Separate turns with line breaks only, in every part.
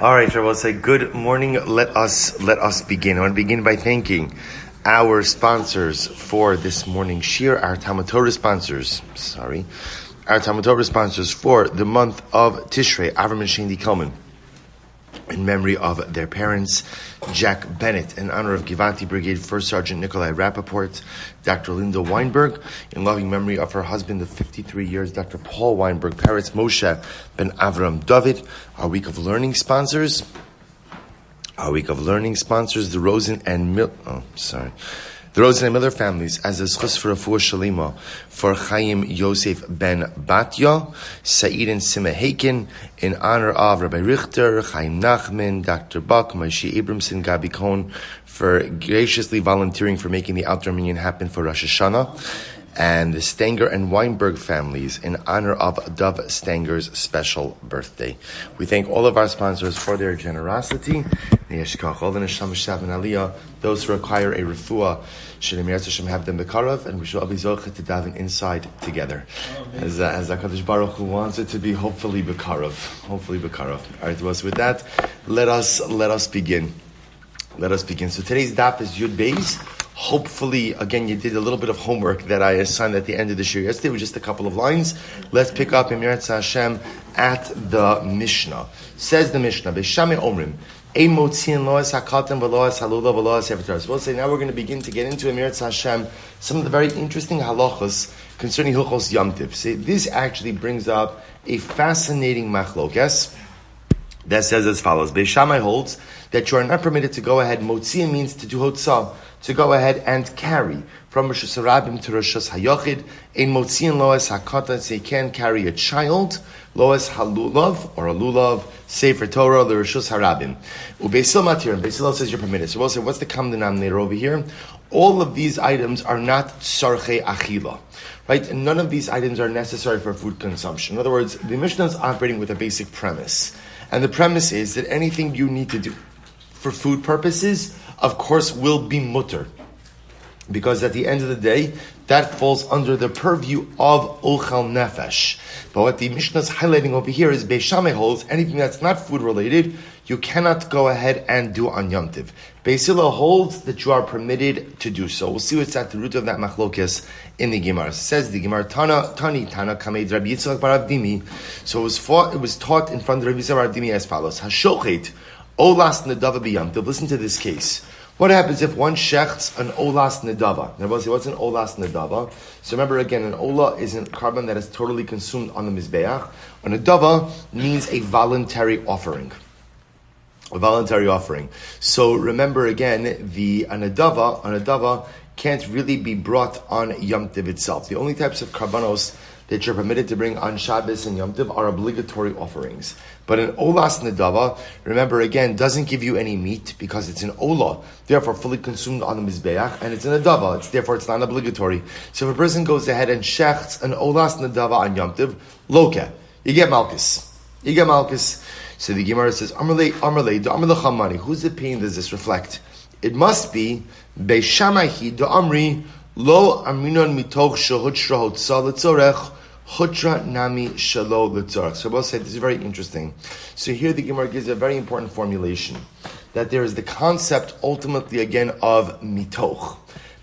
All right, I will say good morning. Let us begin. I want to begin by thanking our sponsors for this morning's shir, our TALMUD TORAH sponsors. Our TALMUD TORAH sponsors for the month of Tishrei, Avraham and Shaindy Kelman, in memory of their parents, Jack Bennett, in honor of Givati Brigade First Sergeant Nikolai Rappaport, Dr. Linda Weinberg, in loving memory of her husband of 53 years, Dr. Paul Weinberg, parents Moshe ben Avraham David. Our week of learning sponsors, the Rosen and Miller Families, as a schus for refuah sheleima for Chaim Yosef ben Batya, Saeed and Sima Haken, in honor of Rabbi Richter, Chaim Nachman, Dr. Buck, Moshe, Abramson, Gobbie for graciously volunteering for making the outdoor minyan happen for Rosh Hashanah, and the Stanger and Weinberg Families, in honor of Doug Stanger's special birthday. We thank all of our sponsors for their generosity. Those who require a refuah, sheleima have them bekarav, and we shall all be zocheh to daven inside together. As HaKadosh Baruch Hu wants it to be, hopefully bekarav. All right, well, so with that, let us begin. So today's daf is Yud Beis. Hopefully, again, you did a little bit of homework that I assigned at the end of the shir yesterday with just a couple of lines. Let's pick up in yahrzeit Hashem at the Mishnah. Says the Mishnah, Beshame Omrim, Ein Motziin Loas HaKatan V'Loas Halula V'Loas Sefer. So we'll say now we're going to begin to get into in yahrzeit Hashem some of the very interesting halachas concerning Hilchos Yom Tov. See, this actually brings up a fascinating machlokes that says as follows. Beis Shammai holds that you are not permitted to go ahead. Motzia means to do hotzah, to go ahead and carry from Rosh Hashanah to Rosh Hayachid. In Motziin loas hakatan, so you can carry a child, loas halulav or a lulav, Sefer Torah, the Rosh Harabim. Ubeisil matir, and Beisil says you're permitted. So we'll say, what's the common denominator over here? All of these items are not sarchei achila, right? And none of these items are necessary for food consumption. In other words, the Mishnah is operating with a basic premise. And the premise is that anything you need to do for food purposes, of course, will be mutter. Because at the end of the day, that falls under the purview of ochel nefesh. But what the Mishnah is highlighting over here is Beis Shammai holds anything that's not food related, you cannot go ahead and do on Yom Tov. Beis Hillel holds that you are permitted to do so. We'll see what's at the root of that machlokes in the Gemara. Says the Gemara, Tana kamed Rabbi Yitzchak bar Avdimi. So it was taught in front of Rabbi Yitzchak bar Avdimi as follows: Hashochet olas nedava b'Yom Tov. Listen to this case. What happens if one shechts an olas nedava? Now, what's an olas nedava? So remember again, an olah is a carbon that is totally consumed on the mizbeach. A nedava means a voluntary offering. So remember again, a nedava can't really be brought on Yom Tov itself. The only types of karbanos that you're permitted to bring on Shabbos and Yom Tov are obligatory offerings. But an olas nedava, remember again, doesn't give you any meat because it's an olah, therefore fully consumed on the mizbeach, and it's an nedava, therefore it's not obligatory. So if a person goes ahead and shechts an olas nedava on Yom Tov, loke, you get malchus. So the Gemara says, Amrle, the Chamani. Whose opinion does this reflect? It must be Beis Shammai do Amri lo aminon mitoch shehutra hotzah letzorech hutra nami shelo letzorech. So we'll say this is very interesting. So here the Gemara gives a very important formulation that there is the concept ultimately again of mitoch.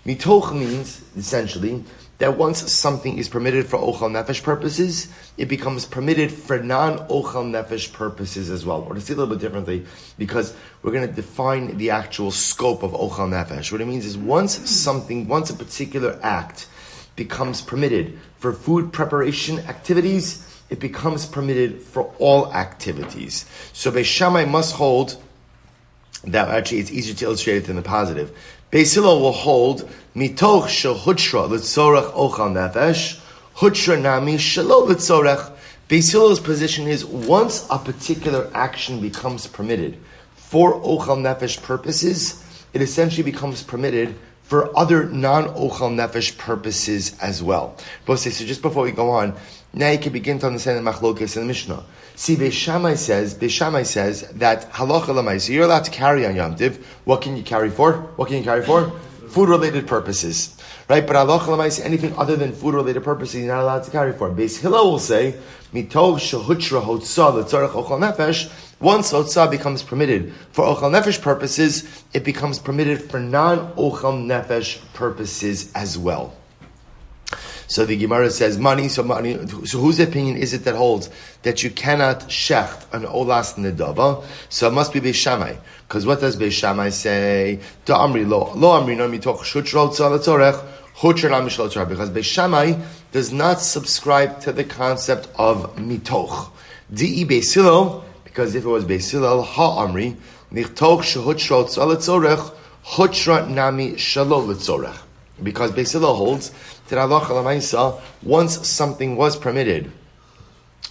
Mitoch means essentially that once something is permitted for ochel nefesh purposes, it becomes permitted for non-ochel nefesh purposes as well. Or to see a little bit differently, because we're going to define the actual scope of ochel nefesh. What it means is once a particular act becomes permitted for food preparation activities, it becomes permitted for all activities. So Beis Shammai must hold that actually it's easier to illustrate it than the positive. Beis Hillel will hold mitoch shehutra letzorech ochel nefesh, hutra nami shelo letzorech. Beis Hillel's position is once a particular action becomes permitted for ochel nefesh purposes, it essentially becomes permitted for other non-ochel nefesh purposes as well. So just before we go on, now you can begin to understand the machlokes in the Mishnah. See, Beis Shammai says that halacha l'maisa, you're allowed to carry on Yom Tov. What can you carry for? Food-related purposes. right? But halacha l'maisa, anything other than food-related purposes, you're not allowed to carry for. Beis Hillel will say, mitoch shehutra hotzah l'tzorech ochal nefesh. Once hotzah becomes permitted for ochal nefesh purposes, it becomes permitted for non-ochal nefesh purposes as well. So the Gemara says money. So whose opinion is it that holds that you cannot shecht an olas nedava? So it must be Beis Shammai. Because what does Beis Shammai say? Da amri lo amri no mitoch shutra tzalatzorech hutra na mishlo tzorech. Because Beis Shammai does not subscribe to the concept of mitoch. Di Beis Hillel, because if it was Beis Hillel, ha amri mitoch shehutra tzalatzorech hutra nami shalo letzorech. Because Beis Hillel holds that halacha l'maisa, once something was permitted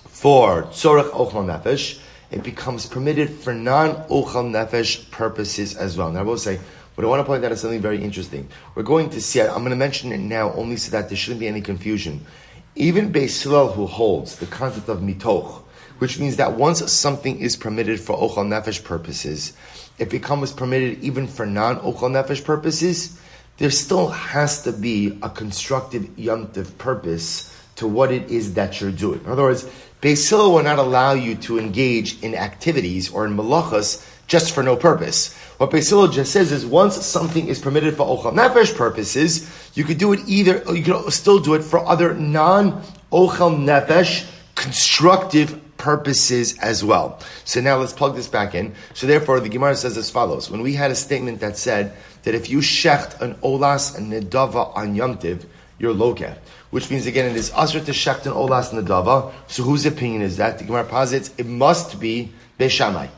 for tzorech ochal nefesh, it becomes permitted for non-ochal nefesh purposes as well. Now I will say, what I want to point out is something very interesting. We're going to see, I'm going to mention it now only so that there shouldn't be any confusion. Even Beis Hillel, who holds the concept of mitoch, which means that once something is permitted for ochal nefesh purposes, it becomes permitted even for non-ochal nefesh purposes, there still has to be a constructive yomtiv purpose to what it is that you're doing. In other words, Beis Hillel will not allow you to engage in activities or in malachas just for no purpose. What Beis Hillel just says is once something is permitted for ochal nefesh purposes, you could do it either, or you could still do it for other non-ochal nefesh constructive purposes as well. So now let's plug this back in. So therefore, the Gemara says as follows. When we had a statement that said that if you shecht an olas and nedava on Yom Tiv, you're lokeh. Which means, again, it is asr to shecht an olas and nedava. So whose opinion is that? The Gemara posits it must be Beis Shammai.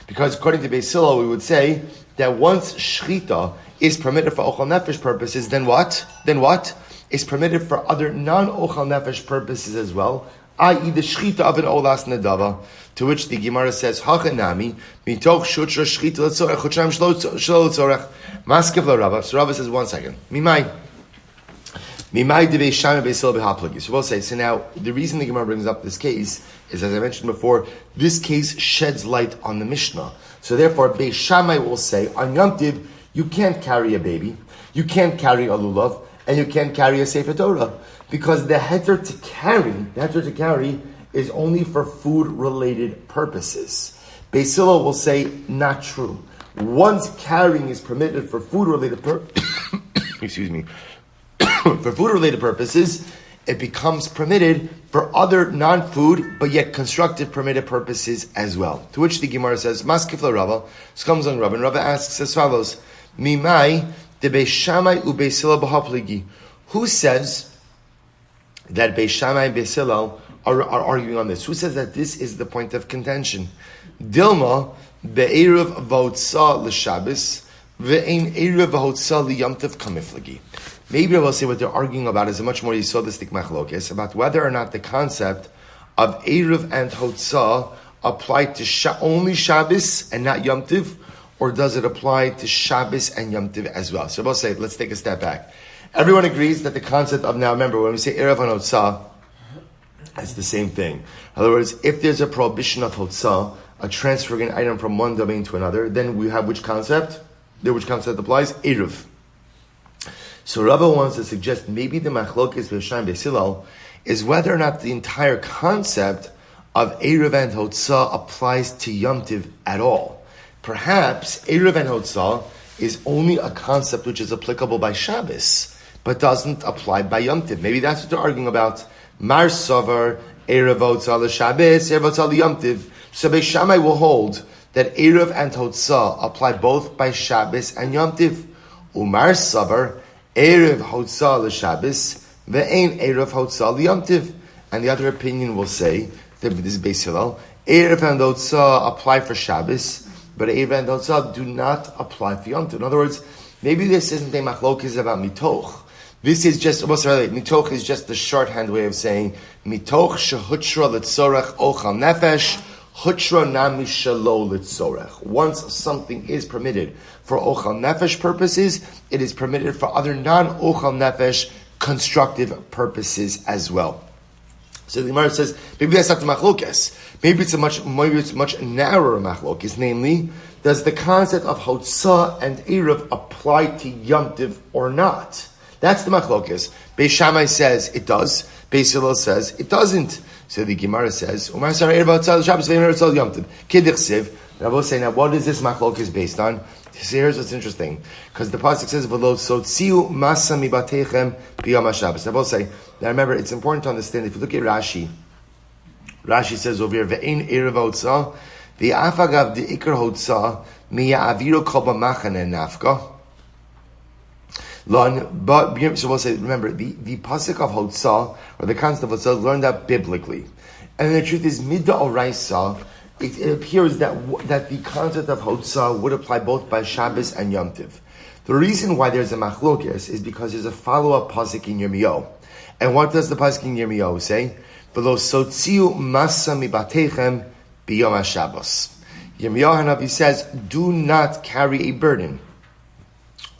Because according to Beis Hillel, we would say that once shchita is permitted for ochal nefesh purposes, then what? Is permitted for other non-ochal nefesh purposes as well, i.e. the shchita of an olas nedava, to which the Gemara says, Hachanami, mitoch shutra shchita letzorech, chutrayim shlo letzorech, maskiv la Rava. So Rava says, 1 second. Mimai de Beis Shammai Beis Hillel b'haplagi. So we'll say, so now, the reason the Gemara brings up this case is, as I mentioned before, this case sheds light on the Mishnah. So therefore, Beis Shammai will say, on Yom Tiv, you can't carry a baby, you can't carry a lulav, and you can't carry a Sefer Torah. Because the heter to carry is only for food-related purposes. Beis Hillel will say, not true. Once carrying is permitted for food-related for food-related purposes, it becomes permitted for other non-food, but yet constructive permitted purposes as well. To which the Gemara says, Maskif la Rava, this comes on Rava, and Rava asks as follows, Mimai de Beis Shammai u Beis Hillel b'hapligi. Who says that Beis Shammai and Beis Hillel are arguing on this? Who says that this is the point of contention? Dilma be'eruv v'hotzah l'Shabbos ve'ein eruv v'hotzah l'Yom Tov kamiflagi. Maybe I will say what they're arguing about is a much more yisodistic machlokes about whether or not the concept of eruv and hotzah apply to only Shabbos and not Yom Tov, or does it apply to Shabbos and Yom Tov as well? So we'll say, let's take a step back. Everyone agrees that the concept of, now remember, when we say Erev and Hotzah, it's the same thing. In other words, if there's a prohibition of Hotzah, a transferring an item from one domain to another, then we have which concept? Which concept applies? Erev. So Rabbi wants to suggest maybe the machlokes Beis Shammai Beis Hillel is whether or not the entire concept of Erev and Hotzah applies to Yom Tiv at all. Perhaps Erev and Hotzah is only a concept which is applicable by Shabbos, but doesn't apply by Yom Tiv. Maybe that's what they're arguing about. Mar Savar, Erev Hotzah l'Shabbos, Erev Hotzah l'Yom Tiv. So Beis Shammai will hold that Erev and Hotzah apply both by Shabbos and Yom Tiv. Umar Savar, Erev Hotzah l'Shabbos, ve'ein Erev Hotzah l'Yom Tiv. And the other opinion will say, that this is Beis Hillel, Erev and Hotzah apply for Shabbos, but Erev and Hotzah do not apply for Yom Tov. In other words, maybe this isn't a machlokes about mitoch. This is just, mitoch is just the shorthand way of saying, mitoch shehutra letzorech ochal nefesh, hutra nami shelo letzorech. Once something is permitted for ochal nefesh purposes, it is permitted for other non-ochal nefesh constructive purposes as well. So the Gemara says, maybe that's not the machlokes. Maybe it's a much narrower machlokes. Namely, does the concept of hotzah and erev apply to Yom Tiv or not? That's the machlokes. Beis Shammai says it does. Beis Hillel says it doesn't. So the Gemara says, Rabbi will say, now what is this machlokes based on? So here's what's interesting. Because the pasuk says, V'lo sotziu masa mibatechem b'yom haShabbos. Rabbi will say, now remember, it's important to understand, if you look at Rashi says over here, Ve'ein erev hotza, v'afagav de'ikar hotza, miya'aviru kol b'machane nafka. But so we'll say, remember, the pasuk of Hotza, or the concept of Hotza, learned that biblically. And the truth is, Midda Oraisa, it appears that the concept of Hotza would apply both by Shabbos and Yom Tiv. The reason why there's a machlokes is because there's a follow-up pasuk in Yirmiyahu. And what does the pasuk in Yirmiyahu say? V'lo sotziu masa mibatechem b'yom haShabbos. Yirmiyahu Hanavi says, do not carry a burden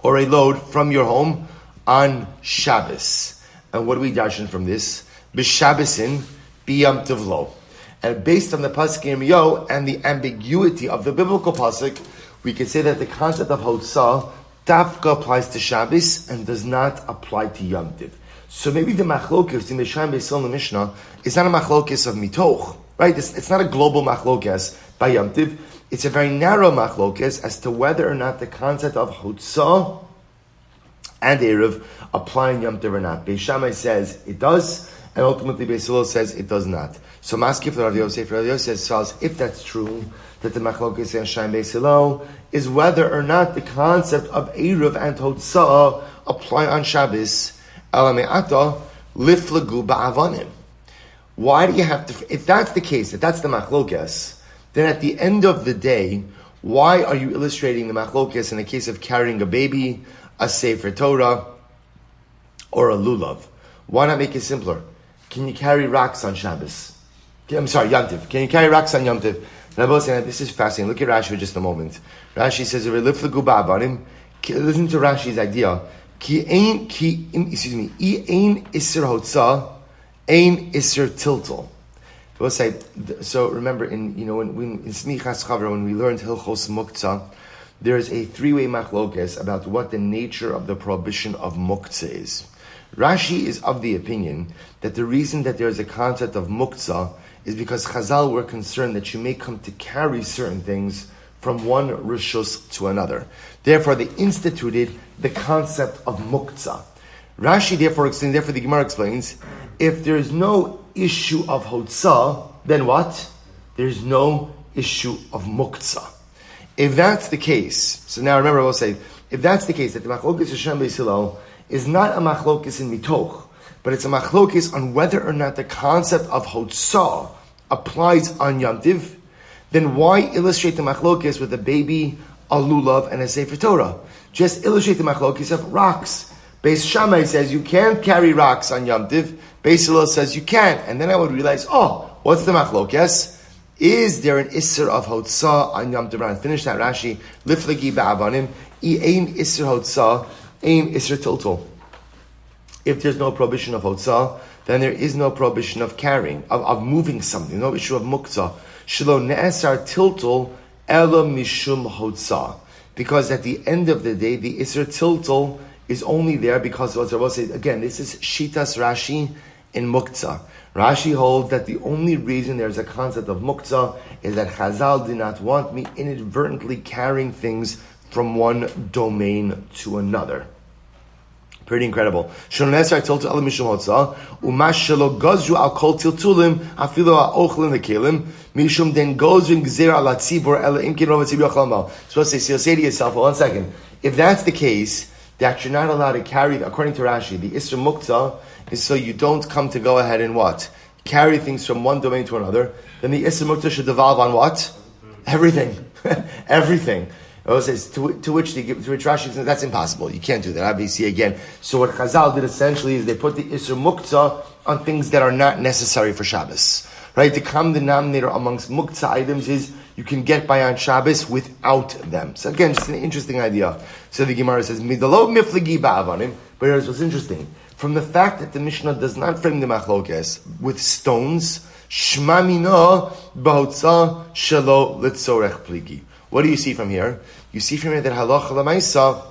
or a load from your home on Shabbos. And what do we darshan from this? B'Shabbosin b'Yom Tov lo. And based on the pasuk in Yirmiyahu and the ambiguity of the biblical pasuk, we can say that the concept of Hotza dafka applies to Shabbos and does not apply to Yom Tov. So maybe the machlokes in the Shaim Beis Hillel Mishnah is not a machlokes of mitoch, right? It's not a global machlokes by Yom Tov. It's a very narrow machlokes as to whether or not the concept of Hotza and Erev apply in Yom Tov or not. Beis Shammai says it does, and ultimately Beis Hillel says it does not. So Maskif Rav Yosef says, if that's true, that the machlokes in Shaim Beis Hillel is whether or not the concept of Erev and Hotza apply on Shabbos, Elame'ata liflagu ba'avanim. Why do you have to, if that's the case, if that's the machlokes, then at the end of the day, why are you illustrating the machlokes in the case of carrying a baby, a Sefer Torah, or a lulav? Why not make it simpler? Can you carry rocks on Shabbos? I'm sorry, Yom Tov. Can you carry rocks on Yom Tov? Rabbi saying this is fascinating. Look at Rashi for just a moment. Rashi says, listen to Rashi's idea. I ein isser hotza, ein isser tiltal. We'll say, so remember, in Smichas Chavra, when we learned Hilchos Muktzah, there is a three-way machlokes about what the nature of the prohibition of Muktzah is. Rashi is of the opinion that the reason that there is a concept of Muktzah is because Chazal were concerned that you may come to carry certain things from one rishus to another. Therefore, they instituted the concept of Muktzah. Rashi therefore the Gemara explains, if there is no issue of Hotza, then what? There's no issue of Muktzah. If that's the case, so now remember we'll say, if that's the case, that the machlokes of Shaim Beis Hillel is not a machlokes in mitoch, but it's a machlokes on whether or not the concept of Hotza applies on Yom Tiv, then why illustrate the machlokes with a baby, a lulav, and a Sefer Torah? Just illustrate the machlokes of rocks. Beis Shammai says you can't carry rocks on Yom Tiv. Beis Hillel says you can. And then I would realize, what's the machlokes? Is there an isser of Hotza on Yom Tov? Finish that Rashi. Liflagi ba'avanim. Ein isser Hotza. Ein isser tiltal. If there's no prohibition of Hotza, then there is no prohibition of carrying, of moving something. No issue of Muktzah. Shelo ne'esar tiltal ela mishum Hotza. Because at the end of the day, the isser tiltal is only there because, what Rabbi said, again, this is Shitas Rashi in Muktzah. Rashi holds that the only reason there's a concept of Muktzah is that Chazal did not want me inadvertently carrying things from one domain to another. Pretty incredible. Shlonesar tiltul el mishum Hotza, umash shelo gozru al kol tiltulim afilo ha'ochlin lekelim mishum den gozru gzer al hatzibur el imkin rov hatzibur yachal mal. So say to yourself, well, 1 second, if that's the case, that you're not allowed to carry, according to Rashi, the Isra Muktzah is so you don't come to go ahead and what? Carry things from one domain to another. Then the Isra Muktzah should devolve on what? Everything. Everything. To which Rashi says that's impossible. You can't do that. Obviously, again. So what Chazal did essentially is they put the Isra Muktzah on things that are not necessary for Shabbos. Right? The common denominator amongst Muktzah items is you can get by on Shabbos without them. So again, just an interesting idea. So the Gemara says, Midalo miflagi ba'avanim. But here's what's interesting. From the fact that the Mishnah does not frame the machlokes with stones, Shma mina b'hotza shelo litzorech pligi. What do you see from here? You see from here that halacha l'maisa,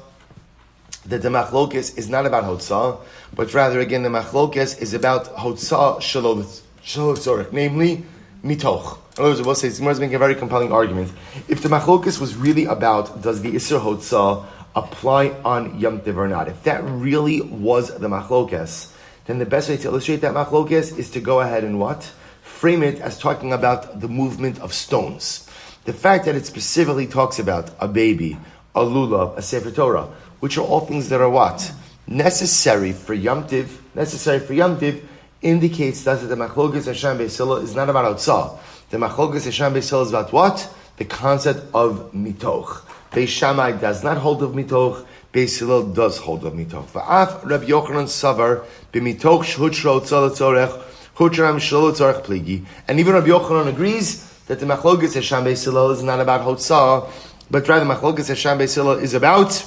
that the machlokes is not about hotzah, but rather again the machlokes is about hotzah shelo tzorech, namely mitoch. In other words, we'll say Zimmer's making a very compelling argument. If the machlokes was really about does the Isser hotzah apply on Yom Tov or not, if that really was the machlokes, then the best way to illustrate that machlokes is to go ahead and what? Frame it as talking about the movement of stones. The fact that it specifically talks about a baby, a lulav, a sefer Torah, which are all things that are what? Necessary for Yom Tov, indicates that the machlokes Hashem Beis Hillel is not about hotzah. The machlokes Hashem Beis Hillel is about what? The concept of mitoch. Beis Shammai does not hold of mitoch. Beis Hillel does hold of mitoch. Va'af Rabbi Yochanan savar b'mitoch shehutra hotzah l'tzorech hutra mishlo l'tzorech pligi. And even Rabbi Yochanan agrees that the machlokes Hashem Beis Hillel is not about hotzah, but rather the machlokes Hashem Beis Hillel is about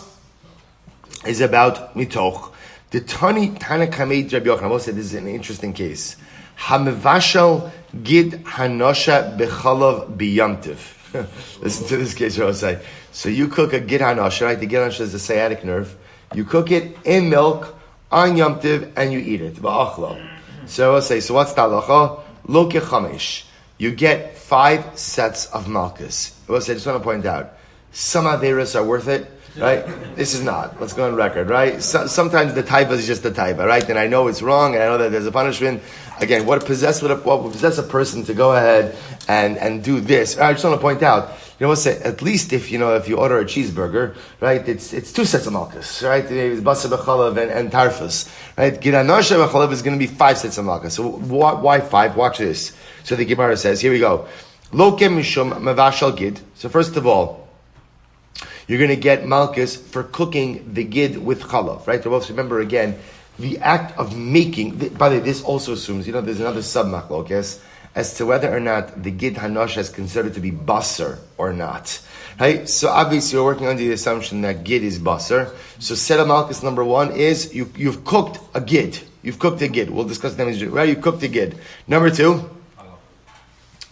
mitoch. The Tani Kamei Rabbi Yochanan. I will say this is an interesting case. Hamevashal gid hanosha bechalav biyamtiv. Listen to this case, I will say. So you cook a gid hanosha, right? The gid hanosha is the sciatic nerve. You cook it in milk on yamtiv and you eat it. Ba'achlo. So I will say, so what's the halacha? Lo kechamesh. You get 5 sets of malchus. I will say, I just want to point out, some averos are worth it. Right? This is not. Let's go on record, right? Sometimes the taiva is just the taiva, right? And I know it's wrong, and I know that there's a punishment. Again, what would possess a person to go ahead and do this? I just want to point out, what's it? At least if you order a cheeseburger, right? It's 2 sets of malchus, right? It's basar b'chalav and tarfus, right? Gidanosha b'chalav is going to be 5 sets of malchus. So why 5? Watch this. So the Gemara says, here we go. Lo mishum mevashal gid. So first of all, you're going to get malchus for cooking the gid with chalav, right? Remember again, the act of making. By the way, this also assumes, there's another sub-machlokes as to whether or not the gid hanosh is considered to be basar or not. Right? So obviously, you're working under the assumption that gid is basar. So set of malchus number 1 is you've cooked a gid. You've cooked a gid. We'll discuss that, right? You cooked a gid. Number 2.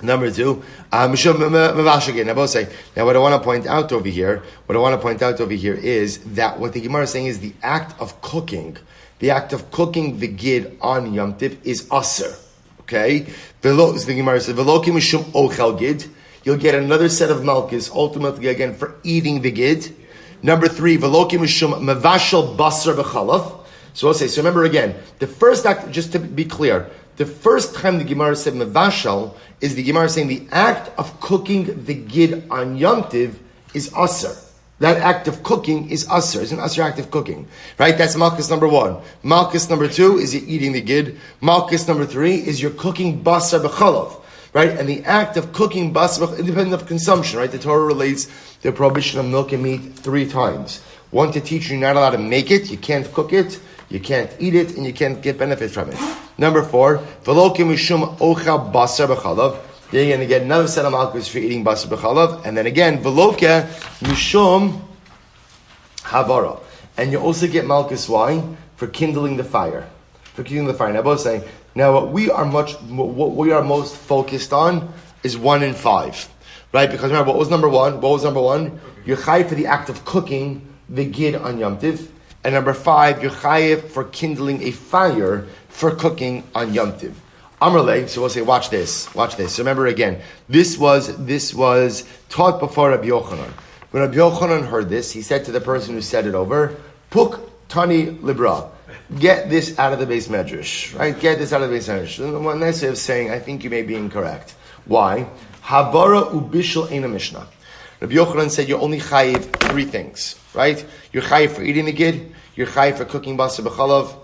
Mishum I both say. Now, what I want to point out over here is that what the Gemara is saying is the act of cooking the gid on Yom Tiv is aser. Okay, so the Gemara says, "V'lo ki mishum ochel gid." You'll get another set of malchus, ultimately again for eating the gid. Number 3, "V'lo ki mishum mevashel basar b'chalav." So I'll say. So remember again, the first act. Just to be clear. The first time the Gemara said mevashal is the Gemara saying the act of cooking the gid on Yom Tiv is aser. That act of cooking is aser. It's an aser act of cooking. Right? That's malchus number 1. Malchus number 2 is you're eating the gid. Malchus number 3 is you're cooking basar b'chalav. Right? And the act of cooking basar, independent of consumption, right? The Torah relates the prohibition of milk and meat 3 times. 1, to teach you're not allowed to make it, you can't cook it, you can't eat it, and you can't get benefit from it. Number 4, v'lo ki mishum ochel basar b'chalav. You're going to get another set of malchus for eating basar b'chalav, and then again, v'lo ki mishum havara. And you also get malchus, why? For kindling the fire. Now, both saying, now what we are most focused on is 1 and 5. Right? Because remember, what was number 1? You're chayiv for the act of cooking the gid on Yom Tiv. And number 5, you're chayiv for kindling a fire for cooking on Yom Tiv. Amrle, so we'll say, watch this. So remember again, this was taught before Rabbi Yochanan. When Rabbi Yochanan heard this, he said to the person who said it over, Puk Tani Libra, get this out of the base medrash, right? Get this out of the base medrash. And one nice way of saying, I think you may be incorrect. Why? Havara ubishal eina mishnah. Rabbi Yochanan said you're only chayiv 3 things, right? You're chayiv for eating the gid, you're chayiv for cooking basar b'chalav,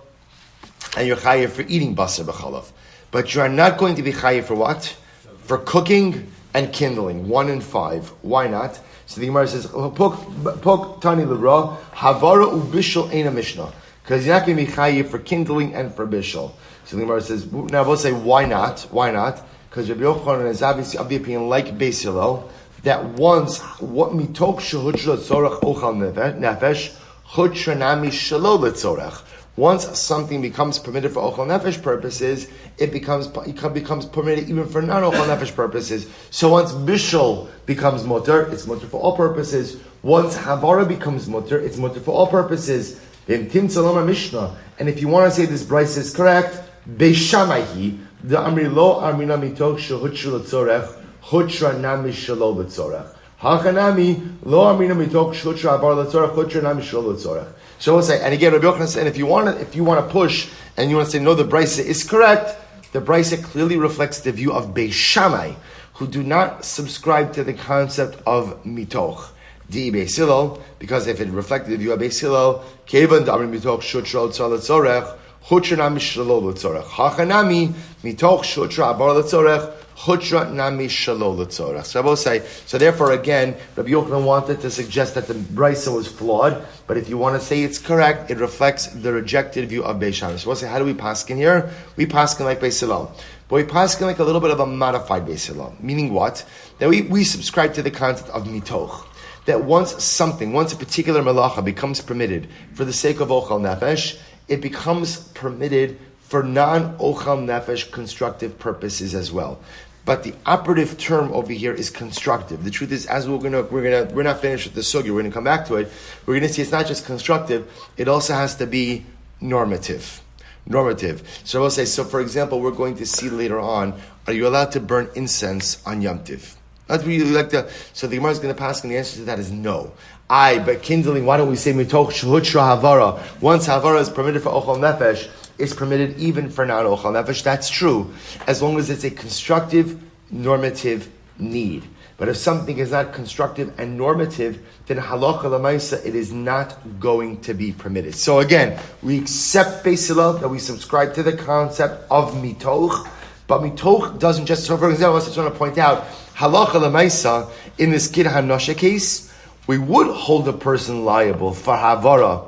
and you're chayiv for eating basar b'chalav. But you are not going to be chayiv for what? For cooking and kindling. 1 and 5. Why not? So the Gemara says, Pok tani l'ra, havara ubishal eina mishnah. Because you're not going to be chayiv for kindling and for bishal. So the Gemara says, now we'll say, why not? Why not? Because Rabbi Yochanan is obviously of the opinion like Beis Hillel, that once what mitok shehutra tzorach ochal nefesh chutra nami shelo letzorach. Once something becomes permitted for ochal nefesh purposes, it becomes permitted even for non-ochal nefesh purposes. So once bishul becomes mutter, it's mutter for all purposes. Once havara becomes mutter, it's mutter for all purposes. And if you want to say this Bryce is correct, Beishamaihi, the Amri lo Amrina mitoch shehutra l'tzorech, hutra nami shelo l'tzorech. Hachanami lo Amrina mitoch shehutra abar l'tzorech, hutra nami shelo l'tzorech. So we'll say, and again, Rabbi Yochanan said, if you want to push and you want to say no, the Bryce is correct, the Bryce clearly reflects the view of Beis Shammai, who do not subscribe to the concept of mitoch. Di Beis Hillel, because if it reflected the view of Beis Hillel, kevan d'amrim mitoch shutra l'tzorech, hutra nami shelo l'tzorech. Hachanami mitoch shutra abar l'tzorech, hutra nami shelo l'tzorech. So I will say, so therefore again, Rabbi Yochanan wanted to suggest that the Brisa was flawed, but if you want to say it's correct, it reflects the rejected view of Beis Shammai. So we'll say, how do we paskin here? We paskin like Beis Hillel. But we paskin like a little bit of a modified Beis Hillel. Meaning what? That we subscribe to the concept of mitoch. That once a particular malacha becomes permitted for the sake of ochal nefesh, it becomes permitted for non-ochal nefesh constructive purposes as well. But the operative term over here is constructive. The truth is, as we're not finished with the sugya, we're going to come back to it. We're going to see it's not just constructive; it also has to be normative. So I will say. So, for example, we're going to see later on: are you allowed to burn incense on Yom Tiv? That's what you like to. So the Gemara is going to pass, and the answer to that is no. But kindling. Why don't we say mitoch shehutra havara? Once havara is permitted for ochal nefesh, it's permitted even for non-ochal nefesh. That's true, as long as it's a constructive, normative need. But if something is not constructive and normative, then halacha l'maisa, it is not going to be permitted. So again, we accept Beis Hillel that we subscribe to the concept of mitoch, but mitoch doesn't just. So for example, I just want to point out. Halacha l'maisa, in this Gid HaNosha case, we would hold a person liable for havara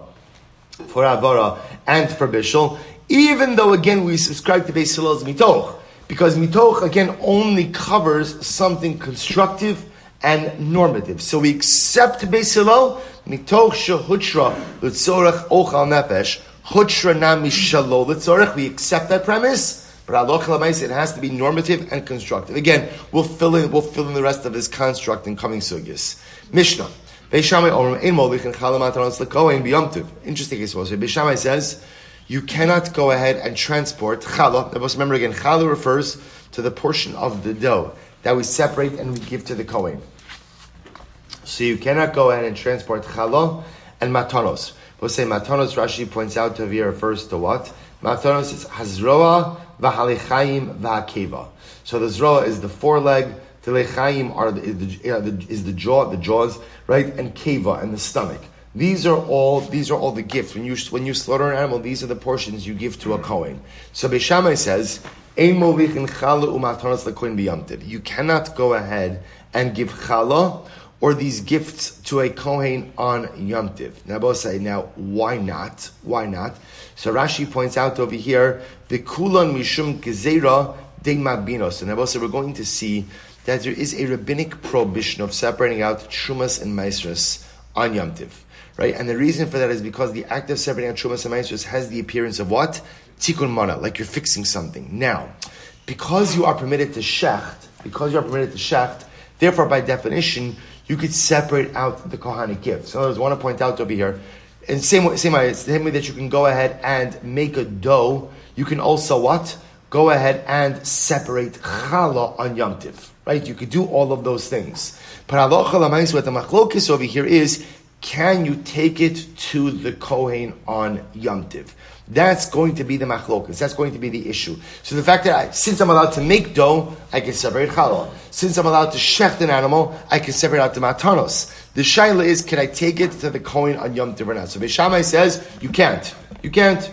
and for bishul, even though again we subscribe to Beis Hillel's mitoch, because mitoch again only covers something constructive and normative. So we accept Beis Hillel mitoch shehutra l'tzorech ochal nefesh, hutra nami shelo l'tzorech. We accept that premise. But halacha l'maisa, it has to be normative and constructive. Again, we'll fill in the rest of this construct in coming sugyas. Mishnah. Beis Shammai omrim ein molichin chala matanos l'kohen b'yom tov. Interesting case also. Beis Shammai says you cannot go ahead and transport chala. Remember again, chala refers to the portion of the dough that we separate and we give to the kohen. So you cannot go ahead and transport chala and matanos. We'll say matanos. Rashi points out to here refers to what? Matanos is hazroa v'halichayim v'hakeva. So the zroa is the foreleg, the lechayim is the jaws, right, and keva and the stomach. These are all the gifts. When you slaughter an animal, these are the portions you give to a kohen. So Beis Shammai says, ein molichin chala u'matanos l'kohen b'yom tov. You cannot go ahead and give chala or these gifts to a kohen on Yom Tiv. Now, both say, why not? Why not? So Rashi points out over here, the kulan mishum gezeira de mabinos. And both say we're going to see that there is a rabbinic prohibition of separating out trumas and maasros on Yom Tiv, right? And the reason for that is because the act of separating out trumas and maasros has the appearance of what? Tikkun mana, like you're fixing something. Now, because you are permitted to shecht, therefore by definition, you could separate out the kohanic gift. So I want to point out over here, and same way that you can go ahead and make a dough, you can also what? Go ahead and separate challah on Yom Tiv, right? You could do all of those things. But halacha l'maisa, what the machlokes over here is, can you take it to the kohen on Yom Tiv? That's going to be the machlokas. That's going to be the issue. So the fact that since I'm allowed to make dough, I can separate challah. Since I'm allowed to shecht an animal, I can separate out the matanos. The shaila is, can I take it to the kohen on Yom Tov or not? So Beis Shammai says, you can't. You can't.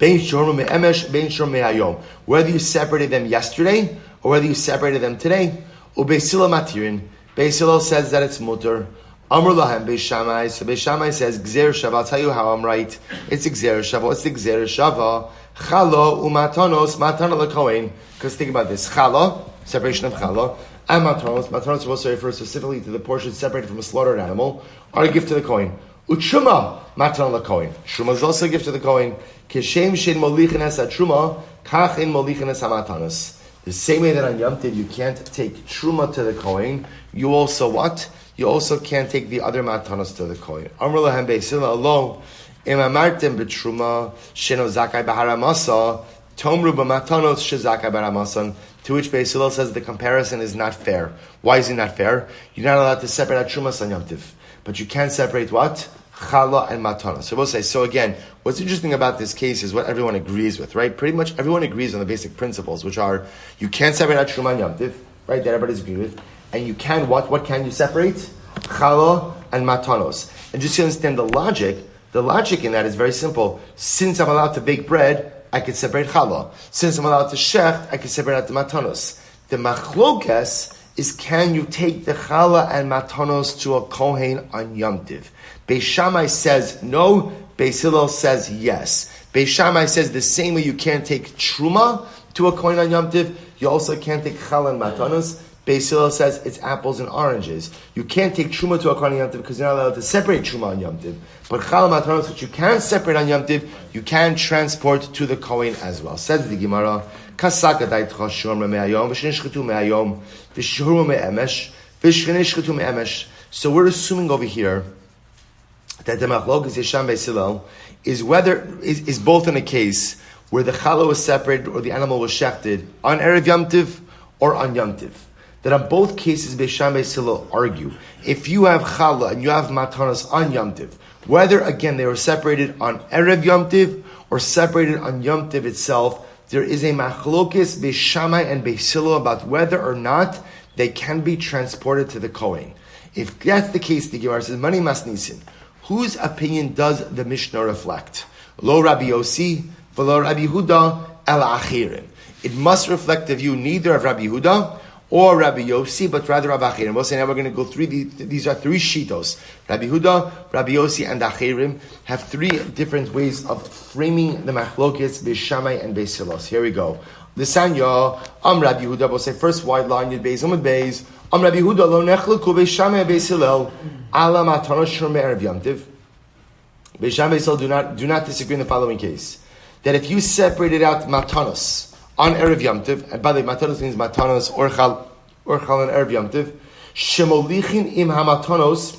Bein shorma me'emesh, bein shorma me'ayom. Whether you separated them yesterday, or whether you separated them today, Beis Hillel matirin. Beis Hillel says that it's mutter. Amr lahem Beis Shammai. So Beis Shammai says, Gzer Shava. I'll tell you how I'm right. It's a Gzer Shava. What's the Gzer Shava? Chala umatanos, matana lekohen. Because think about this. Chala, separation of chala, and matanos. Matanos also refers specifically to the portion separated from a slaughtered animal, are a gift to the kohen. Uchuma, matana lekohen. Truma is also a gift to the kohen. Kishem shein molichin es truma, kach in molichin es hamatanos. The same way that on Yom Tov you can't take truma to the kohen, you also what? You also can't take the other matanos to the kohen. Amr lahem Beis Hillel alone. Im amartem betruma sheno zakai baharamasa tomru b'matanos shezakai baramasan. To which Beis Hillel says the comparison is not fair. Why is it not fair? You're not allowed to separate out Trumas on Yom Tiv, but you can separate what? Chala and Matana. So we'll say, so again, what's interesting about this case is what everyone agrees with, right? Pretty much everyone agrees on the basic principles, which are, you can separate out Truma and Yom Tiv, right? That everybody's agreed with. And you can, what can you separate? Chala and Matanos. And just to understand the logic in that is very simple. Since I'm allowed to bake bread, I can separate challah. Since I'm allowed to shecht, I can separate out the matanos. The machlokas is, can you take the challah and matanos to a kohen on Yom Tiv? Beis Shammai says no. Beis Hillel says yes. Beis Shammai says the same way you can't take truma to a kohen on Yom Tiv, you also can't take challah and matanos. Beis Hillel says it's apples and oranges. You can't take truma to a kohen on Yom Tiv because you're not allowed to separate truma on Yom Tiv. But challah matanos, which you can separate on Yom Tiv, you can transport to the kohen as well. Says the Gemara, kasaka daitcha shorma me'ayom v'shenishchetu me'ayom v'shuru me'emesh v'shenishchetu me'emesh. So we're assuming over here that the machlokes Yesham Beis Hillel is both in a case where the challah was separated or the animal was shechted on Erev Yom Tiv or on Yom Tiv. That on both cases, Beis Shammai Beis Hillel argue, if you have challah and you have matanos on Yom Tiv, whether again they were separated on Erev Yom Tiv or separated on Yom Tiv itself, there is a machlokes Beis Shammai and Beis Hillel about whether or not they can be transported to the kohen. If that's the case, the Gemara says, Mani Masnisin, whose opinion does the Mishnah reflect? Lo Rabbi Yossi, v'lo Rabbi Huda, el achirim. It must reflect the view neither of Rabbi Huda or Rabbi Yossi, but rather of Achirim. We'll say now we're going to go through these are three shitos. Rabbi Huda, Rabbi Yossi, and Achirim have three different ways of framing the machlokes Beis Shammai and Beis Hillel. Here we go. The Sanya, Rabbi Huda, we'll say first wide line, Yud Beis, Amud Beis. Rabbi Huda, lo nechleku Beis Shammai and Beis Hillel, ala matanos shor me'erev Yom Tiv. Beis Shammai and Beis Hillel do not disagree in the following case. That if you separated out matanos on Erev Yom Tiv, and by the way, matanos means matanos or chal on Erev Yom Tiv, shemolichin im hamatanos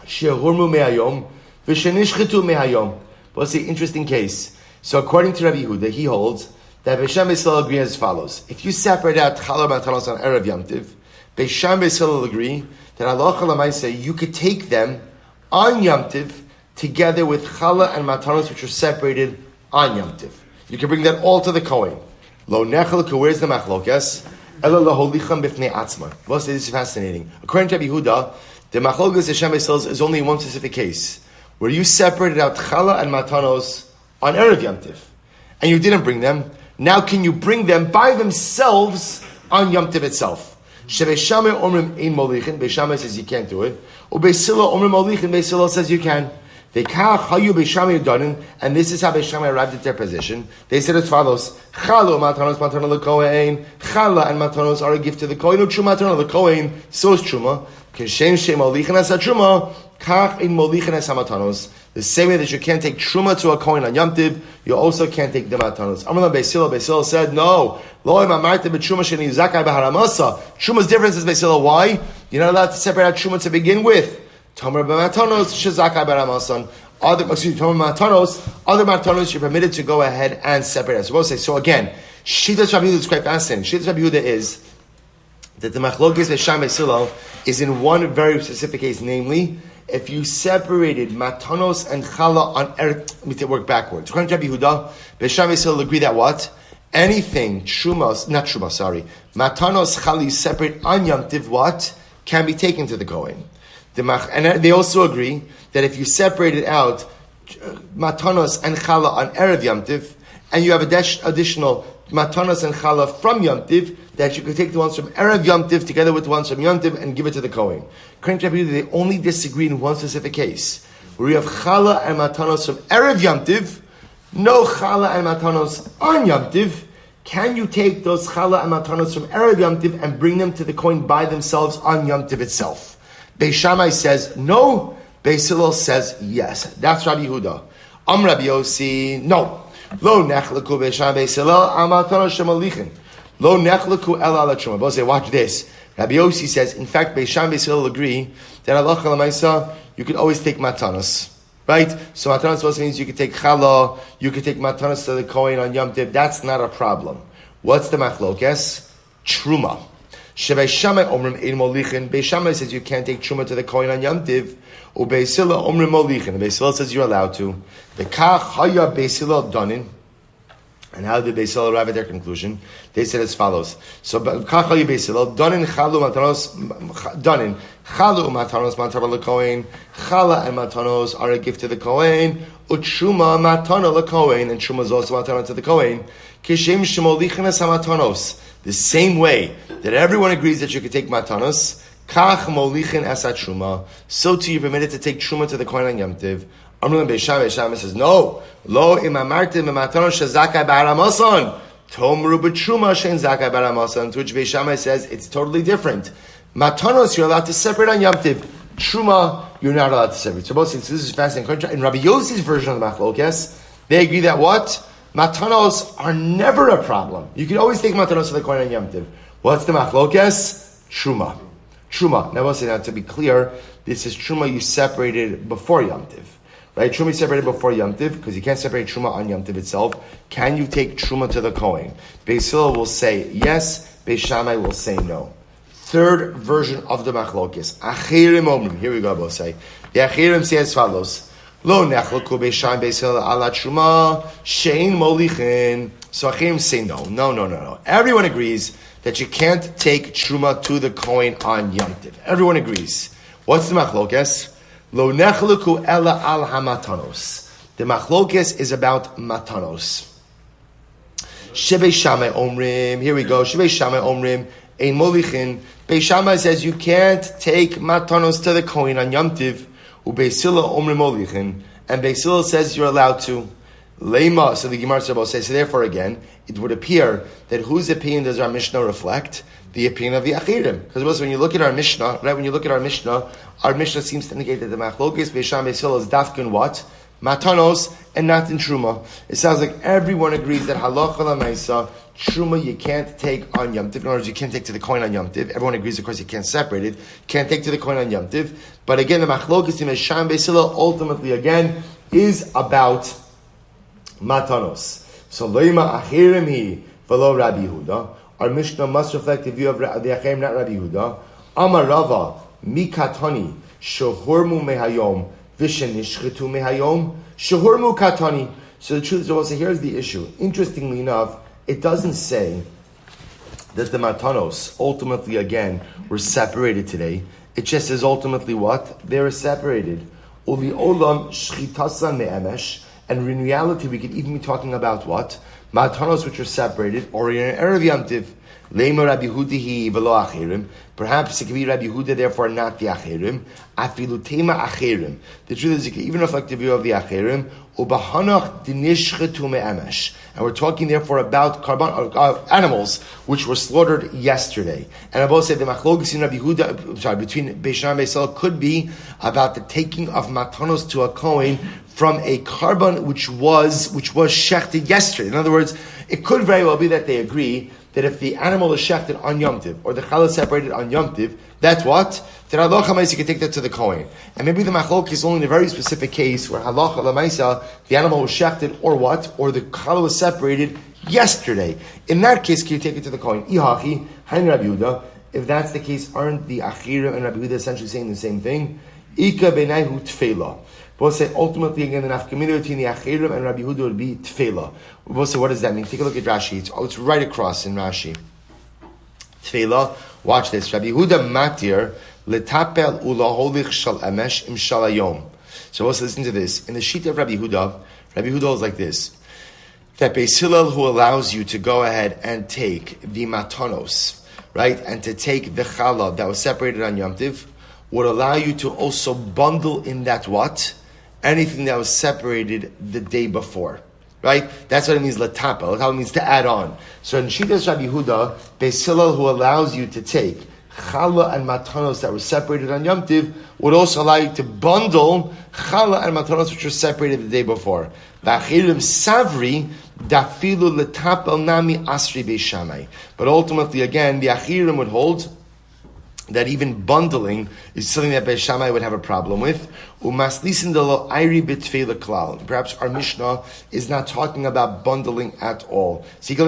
shehurmu me'ayom v'shenishchetu me'ayom. What's the interesting case? So according to Rabbi Yehuda, he holds that Beis Shammai Beis Hillel agree as follows. If you separate out challah matanos on Erev Yom Tiv, Beis Shammai Beis Hillel agree that halacha l'maaseh you could take them on Yom Tiv together with challah and matanos which are separated on Yom Tiv. You can bring that all to the Kohen. Lo nechelku, where's the machlokas? Ela laholicham b'fnei atzma. This is fascinating. According to Rabbi Yehuda, the machlokas Hashem Beis is only in one specific case, where you separated out challah and matanos on Erev Yom Tiv, and you didn't bring them. Now can you bring them by themselves on Yom Tiv itself? Beis Shammai omrim ein molichin. Beis Shammai says you can't do it. Or Beis Hillel omrim molichin. Beis Hillel says you can. And this is how Beis Shammai arrived at their position. They said as follows: Chala matanos matana lekohen. Chala and matanos are a gift to the kohen. Truma matana lekohen. So is truma. Kishem shem molichin as truma. Kach in molichin as matanos. The same way that you can't take truma to a kohen on Yom Tiv, you also can't take the matanos. Amar Beis Hillel. Beis Hillel said no. Lo im amartem b'truma sheni zakai b'haramasa. Truma's difference is Beis Hillel. Why? You're not allowed to separate out truma to begin with. Tomer b'matanos shezakai b'haramasa. Other matanos, you're permitted to go ahead and separate us. So we'll say, so again, Shitas Rabbi Yehuda is quite fascinating. Shitas Rabbi Yehuda is that the machlokes Beis Shammai Beis Hillel is in one very specific case, namely, if you separated matanos and challah on erev, let me work backwards. According to Rabbi Yehuda, Beis Shammai Beis Hillel agree that what? Anything, matanos, chali separate on Yom Tiv, what? Can be taken to the Kohen. And they also agree that if you separated out matanos and challah on Erev Yom Tiv, and you have additional matanos and challah from Yom Tiv, that you could take the ones from Erev Yom Tiv together with the ones from Yom Tiv and give it to the Kohen. Currently, they only disagree in one specific case, where you have challah and matanos from Erev Yom Tiv, no challah and matanos on Yom Tiv. Can you take those challah and matanos from Erev Yom Tiv and bring them to the Kohen by themselves on Yom Tiv itself? Beis Shammai says no. Beis Hillel says yes. That's Rabbi Yehuda. Rabbi Yossi, no. Lo nechleku Beis Shammai Beis Hillel amatanos shemalichin. Lo nechleku el ala truma. But say, watch this. Rabbi Yossi says, in fact, Beis Shammai Beis Hillel agree that halacha l'maisa you could always take matanos. Right? So matanos also means you could take challah, you could take matanos to the Kohen on Yom Tiv. That's not a problem. What's the machlokes? Truma. Shebei Shammai omrim ein molichin. Beis Shammai says you can't take truma to the Kohen on Yom Tiv. Ubeis Hillel omrim molichin. Beis Hillel says you're allowed to. V'kach haya Beis Hillel danin. And how did Beis Hillel arrive at their conclusion? They said as follows. So, kach haya Beis Hillel danin chalu matanos danin chalu matanos matar lekohen. Chala and matanos are a gift to the Kohen. Utruma matana lekohen, and truma is also matana to the Kohen. Kishem shemolichin es hamatanos. The same way that everyone agrees that you could take matanos, kach molichin es truma. So too you're permitted to take truma to the Kohen on Yom Tiv. Amrulin Beis Shammai says no. Lo im amartim matanos shezakai b'Abramson. Tomru b'truma shein zakai b'Abramson. To which Beis Shammai says it's totally different. Matanos you're allowed to separate on Yom Tiv. Truma you're not allowed to separate. So both this is fascinating. In Rabbi Yossi's version of the machlokes, they agree that what? Matanos are never a problem. You can always take matanos to the Kohen on Yom Tiv. What's the machlokes? Truma. Truma. Now, now to be clear, this is truma you separated before Yom Tiv. Right? Truma you separated before Yom Tiv, because you can't separate truma on Yom Tiv itself. Can you take truma to the Kohen? Beis Hillel will say yes, Beis Shammai will say no. Third version of the machlokes. Achirim omrim. Here we go, both say. The Achirim say as follows. Lo nechlaku Beis Shammai Beis Hillel ala truma shein molichin. So Achirim say no. Everyone agrees that you can't take truma to the Kohen on Yom Tiv. Everyone agrees. What's the machlokes? Lo nechlaku ela al hamatanos. The machlokes is about matanos. Shebei Shammai omrim. Here we go. Shebei Shammai omrim ein molichin. Beis Shammai says you can't take matanos to the Kohen on Yom Tiv. Ubeis Hillel omrim molichin. And Beis Hillel says you're allowed to. Leima. So the Gemara says. So therefore, again, it would appear that whose opinion does our Mishnah reflect? The opinion of the Achirim. Because when you look at our Mishnah, right? When you look at our Mishnah seems to indicate that the machlokes Beis Shammai Beis Hillel is dafkin what? Matanos and not in truma. It sounds like everyone agrees that halacha l'maisa truma you can't take on Yom Tiv. In other words, you can't take to the Kohen on Yom Tiv. Everyone agrees, of course, you can't separate it. Can't take to the Kohen on Yom Tiv. But again, the machlokes in Beis Shammai Beis Hillel ultimately again is about matanos. So loima achirim hi v'lo Rabbi Yehuda. Our Mishnah must reflect the view of the Achirim, not Rabbi Yehuda. Amar Rava mikatani shehormu mehayom v'shenishchetu mehayom shehormu katani. So the truth is also here's the issue. Interestingly enough, it doesn't say that the matanos ultimately again were separated today. It just says ultimately what? They were separated. Uli olam shchitasa me'emesh. And in reality, we could even be talking about what? Matanos which are separated, or in an Erev Yom Tiv. Leima Rabbi Yehuda v'lo Achirim. Perhaps it could be Rabbi Yehuda, therefore not the Achirim. Afilu tema Achirim. The truth is, it could even reflect the view of the Achirim. Ubahanach dinishchetu me'emesh. And we're talking therefore about animals which were slaughtered yesterday. And I both said the machlokes in Rabbi Yehuda, between Beis Shammai and Beis Hillel could be about the taking of matanos to a Kohen from a carbon which was shechted yesterday. In other words, it could very well be that they agree that if the animal is shechted on Yom Tiv, or the challah is separated on Yom Tiv, that's what? That halacha l'maisa you can take that to the Kohen. And maybe the machlok is only in a very specific case where halacha l'maisa, the animal was shechted, or what? Or the challah was separated yesterday. In that case, can you take it to the Kohen? Ihachi, hain Rabbi Yehuda. If that's the case, aren't the Achirim and Rabbi Yehuda essentially saying the same thing? Ika b'naihu tfeilah. Both say ultimately again the nafkamina between the Achirim and Rabbi Yehuda would be tefillah. We both say what does that mean? Take a look at Rashi. It's right across in Rashi. Tefillah. Watch this. Rabbi Yehuda matir letapel ulaholich shal emesh im shalayom. So let's listen to this. In the sheet of Rabbi Yehuda is like this: that Beis Hillel who allows you to go ahead and take the matanos, right, and to take the challah that was separated on Yom Tiv, would allow you to also bundle in that what? Anything that was separated the day before. Right? That's what it means, latapa. That's how it means to add on. So in Shitas Rabbi Yehuda, Beis Hillel who allows you to take challah and matanos that were separated on Yom Tiv would also allow you to bundle challah and matanos which were separated the day before. V'achirim savri dafilu latapel nami asri Beis Shammai. But ultimately, again, the Achirim would hold that even bundling is something that Beis Shammai would have a problem with. Perhaps our Mishnah is not talking about bundling at all. Good.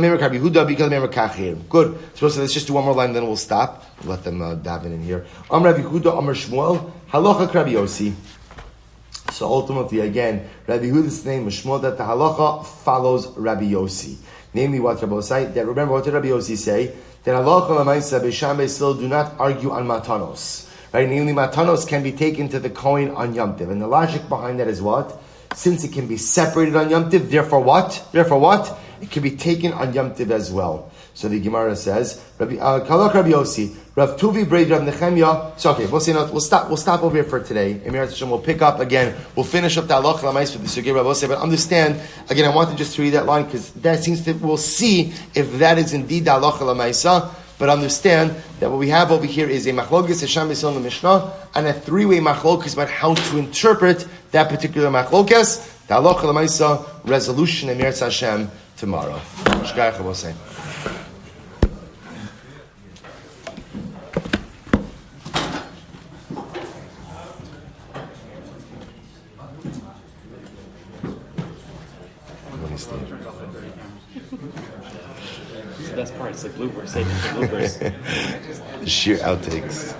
So let's just do one more line, then we'll stop. We'll let them dive in here. Rabbi Yehuda, Amar Shmuel, halacha Rabbi Yossi. So ultimately, again, Rabbi Yehuda's name is Shmuel, that the halacha follows Rabbi Yossi. Namely, what Rabbi Yossi, that remember what did Rabbi Yossi say? That halacha l'maisa Beis Shammai still do not argue on matanos. Right? Namely, matanos can be taken to the Kohen on Yom Tov. And the logic behind that is what? Since it can be separated on Yom Tov, therefore what? It can be taken on Yom Tov as well. So the Gemara says, Kalach Rabbi Yossi, Rav Tuvi Braid Rav Nechemia. So okay, we'll stop over here for today. We'll pick up again. We'll finish up the halacha l'mais with the sugei Rav Yossi. But understand again, I wanted just to read that line because that seems to. We'll see if that is indeed the halacha l'maisa. But understand that what we have over here is a machlokes Hasham Yisrael in the Mishnah and a three-way machlokes about how to interpret that particular machlokes. The halacha l'maisa resolution in Yirtzeh Hashem tomorrow. Shkayach will say.
It's the best part. It's like bloopers. Saving the bloopers.
Sheer outtakes.